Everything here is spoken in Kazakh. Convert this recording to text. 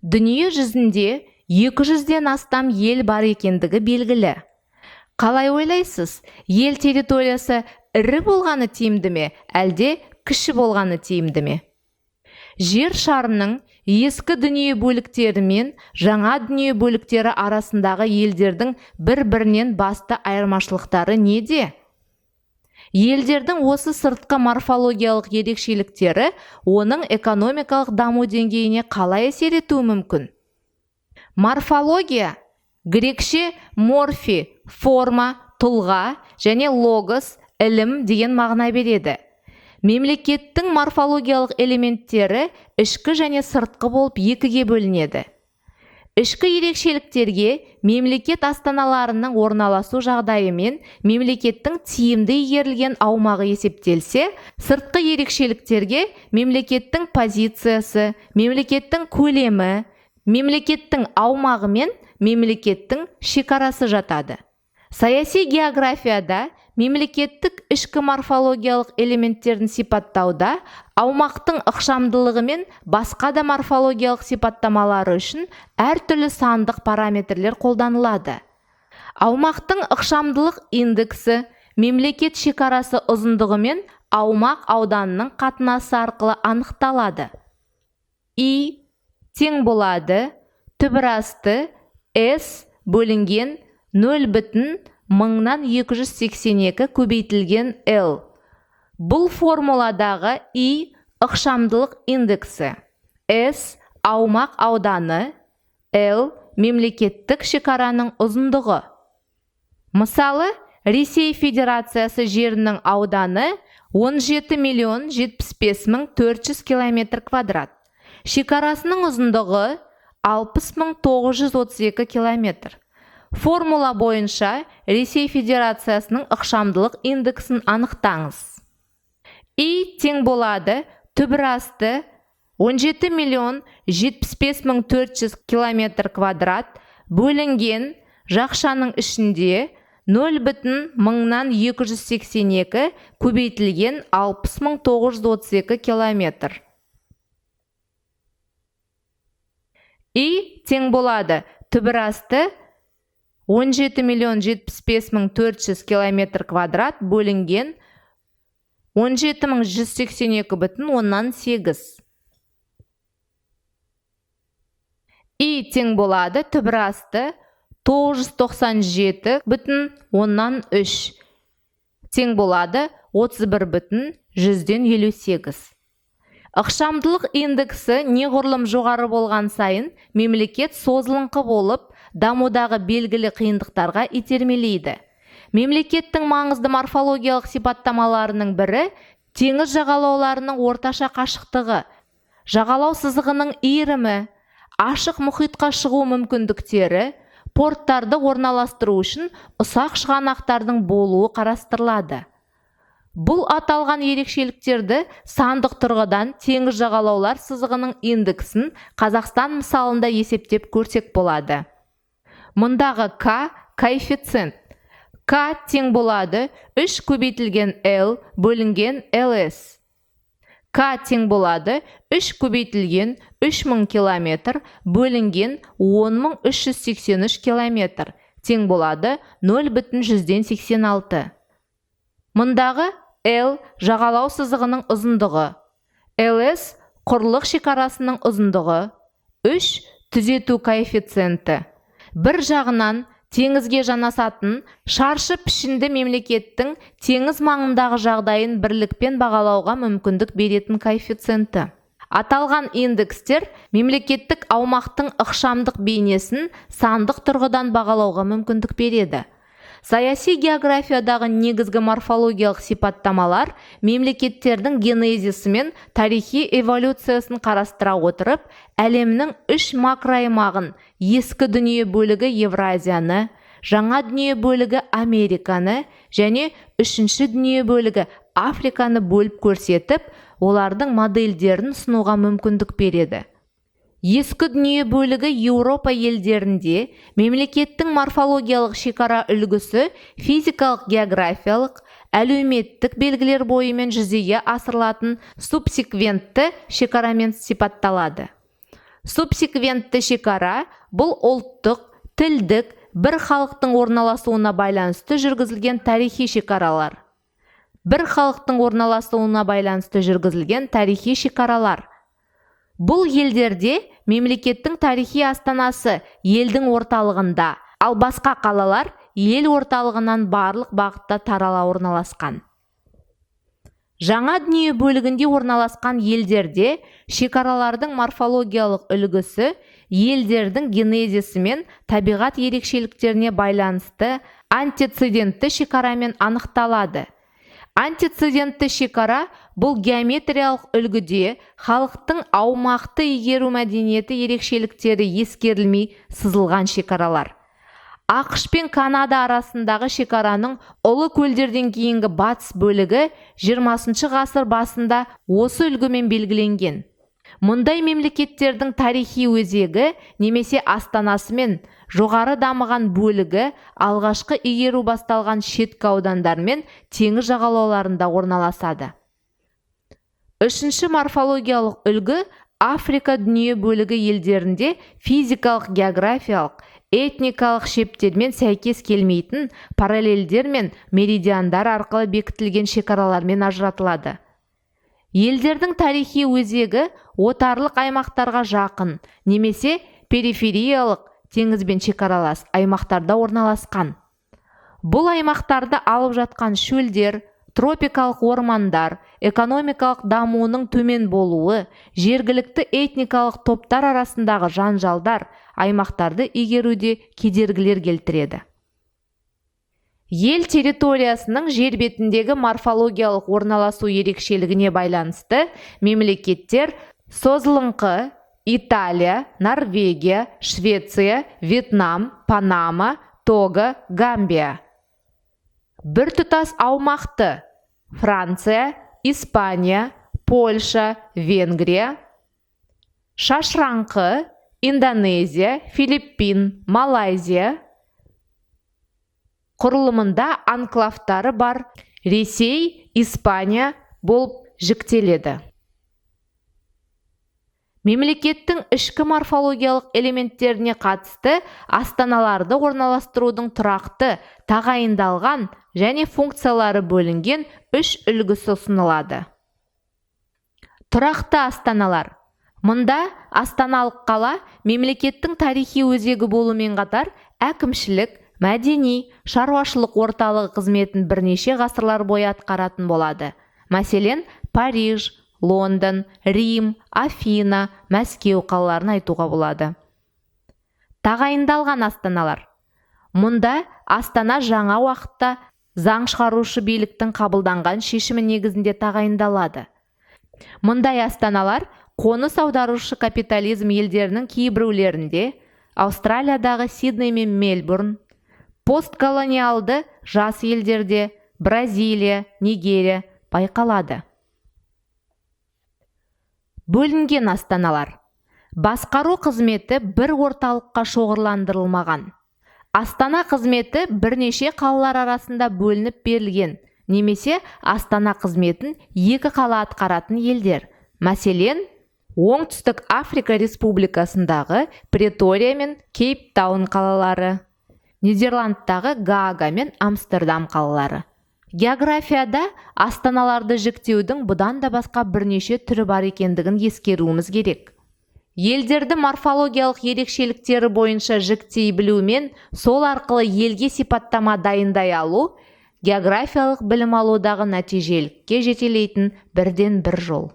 Дүние жүзінде 200-ден астам ел бар екендігі белгілі. Қалай ойлайсыз, ел территориясы ірі болғаны тиімді ме, әлде кіші болғаны тиімді ме? Жер шарының ескі дүние бөліктері мен жаңа дүние бөліктері арасындағы елдердің бір-бірінен басты айырмашылықтары неде? Елдердің осы сыртқы морфологиялық ерекшеліктері оның экономикалық даму деңгейіне қалай әсер етуі мүмкін? Морфология, грекше морфи, форма, тұлға және логос, ілім деген мағына береді. Мемлекеттің морфологиялық элементтері ішкі және сыртқы болып екіге бөлінеді. Ішкі ерекшеліктерге мемлекет астаналарының орналасу жағдайы мен мемлекеттің тиімді игерілген аумағы есептелсе, сыртқы ерекшеліктерге мемлекеттің позициясы, мемлекеттің көлемі, мемлекеттің аумағы мен мемлекеттің шекарасы жатады. Саяси географияда мемлекеттік ішкі морфологиялық элементтерін сипаттауда аумақтың ықшамдылығы мен басқа да морфологиялық сипаттамалары үшін әртүрлі сандық параметрлер қолданылады. Аумақтың ықшамдылық индексі мемлекет шекарасы ұзындығы мен аумақ ауданының қатынасы арқылы анықталады. И тең болады түбірасты S бөлінген 0,1282 көбейтілген L. Бұл формуладағы I ықшамдылық индексі, S аумақ ауданы, L мемлекеттік шекараның ұзындығы. Мысалы, Ресей Федерациясы жерінің ауданы 17.075.400 км квадрат. Шекарасының ұзындығы 60.932 км. Формула бойынша Ресей Федерациясының ықшамдылық индексін анықтаңыз. И тең болады түбірасты 17.075.400 км квадрат бөлінген жақшаның ішінде 0,1282 көбейтілген 60.932 км. И тең болады түбірасты 17.075.400 км квадрат бөлінген 17.182,8. И тең болады түбірасты 997,3. Тең болады 31,158. Ықшамдылық индексі неғұрлым жоғары болған сайын мемлекет созылыңқы болып, дамудағы белгілі қиындықтарға итермелейді. Мемлекеттің маңызды морфологиялық сипаттамаларының бірі теңіз жағалауларының орташа қашықтығы, жағалау сызығының иірімі, ашық мұхитқа шығу мүмкіндіктері, порттарды орналастыру үшін ұсақ шығанақтардың болуы қарастырылады. Бұл аталған ерекшеліктерді сандық тұрғыдан теңіз жағалаулар сызығының индексін Қазақстан мысалында есептеп көрсек болады. Мұндағы К коэффициент. К тең болады 3 көбейтілген L бөлінген LS. К тең болады 3 көбейтілген 3000 км бөлінген 10.383 км. Тең болады 0,186. Мұндағы L жағалау сызығының ұзындығы, LS құрлық шекарасының ұзындығы, 3 түзету коэффициенті. Бір жағынан теңізге жанасатын шаршы пішінді мемлекеттің теңіз маңындағы жағдайын бірлікпен бағалауға мүмкіндік беретін коэффициенті. Аталған индекстер мемлекеттік аумақтың ықшамдық бейнесін сандық тұрғыдан бағалауға мүмкіндік береді. Саяси географиядағы негізгі морфологиялық сипаттамалар мемлекеттердің генезисі мен тарихи эволюциясын қарастыра отырып, әлемнің 3 макроаймағын, ескі дүние бөлігі Евразияны, жаңа дүние бөлігі Американы және 3-ші дүние бөлігі Африканы бөліп көрсетіп, олардың модельдерін ұсынуға мүмкіндік береді. Ескі дүние бөлігі Еуропа елдерінде мемлекеттің морфологиялық шекара үлгісі физикалық, географиялық, әлеуметтік белгілер бойымен жүзеге асырылатын субсеквентті шекарамен сипатталады. Субсеквентті шекара бұл ұлттық, тілдік, бір халықтың орналасуына байланысты жүргізілген тарихи шекаралар. Бір халықтың орналасуына байланысты жүргізілген тарихи шекаралар. Бұл елдерде мемлекеттің тарихи астанасы елдің орталығында, ал басқа қалалар ел орталығынан барлық бағытта тарала орналасқан. Жаңа дүние бөлігінде орналасқан елдерде шекаралардың морфологиялық үлгісі елдердің генезисі мен табиғат ерекшеліктеріне байланысты антецедентті шекарамен анықталады. Антецедентті шекара бұл геометриялық үлгіде халықтың аумақты игеру мәдениеті ерекшеліктері ескерілмей сызылған шекаралар. ақш пен Канада арасындағы шекараның ұлы көлдерден кейінгі батыс бөлігі 20 ғасыр басында осы үлгімен белгіленген. Мұндай мемлекеттердің тарихи өзегі немесе астанасы мен жоғары дамыған бөлігі алғашқы игеру басталған шеткі аудандар мен теңіз жағалауларында орналасады. Үшінші морфологиялық үлгі Африка дүние бөлігі елдерінде физикалық, географиялық, этникалық шептермен сәйкес келмейтін параллельдер мен меридиандар арқылы бекітілген шекаралармен ажыратылады. Елдердің тарихи өзегі отарлық аймақтарға жақын немесе перифериялық теңізбен шекаралас аймақтарда орналасқан. Бұл аймақтарды алып жатқан шөлдер, тропикалық ормандар, экономикалық дамуының төмен болуы, жергілікті этникалық топтар арасындағы жанжалдар аймақтарды игеруде кедергілер келтіреді. Ел территориясының жер бетіндегі морфологиялық орналасу ерекшелігіне байланысты мемлекеттер созылыңқы, Италия, Норвегия, Швеция, Вьетнам, Панама, Того, Гамбия. Біртұтас аумақты Франция, Испания, Польша, Венгрия. Шашыраңқы Индонезия, Филиппин, Малайзия. Құрылымында анклавтары бар Ресей, Испания болып жіктеледі. Мемлекеттің ішкі морфологиялық элементтеріне қатысты астаналарды орналастырудың тұрақты, тағайындалған және функциялары бөлінген үш үлгісі ұсынылады. Тұрақты астаналар. Мұнда астаналық қала мемлекеттің тарихи өзегі болумен қатар әкімшілік, мәдени, шаруашылық орталығы қызметін бірнеше ғасырлар бойы атқаратын болады. Мәселен, Париж, Лондон, Рим, Афина, Мәскеу қалаларын айтуға болады. Тағайындалған астаналар. Мұнда астана жаңа уақытта заң шығарушы биліктің қабылданған шешімі негізінде тағайындалады. Мұндай астаналар қоныс аударушы капитализм елдерінің кейбіреулерінде, Австралиядағы Сидней мен Мельбурн, постколониалды жас елдерде, Бразилия, Нигерия байқалады. Бөлінген астаналар. Басқару қызметі бір орталыққа шоғырландырылмаған. Астана қызметі бірнеше қалалар арасында бөлініп берілген, немесе астана қызметін екі қала атқаратын елдер. Мәселен, Оңтүстік Африка Республикасындағы Претория мен Кейптаун қалалары, Нидерландтағы Гаага мен Амстердам қалалары. Географияда астаналарды жіктеудің бұдан да басқа бірнеше түрі бар екендігін ескеруіміз керек. Елдерді морфологиялық ерекшеліктері бойынша жіктей білу мен сол арқылы елге сипаттама дайындай алу географиялық білім алудағы нәтижелікке жетелейтін бірден бір жол.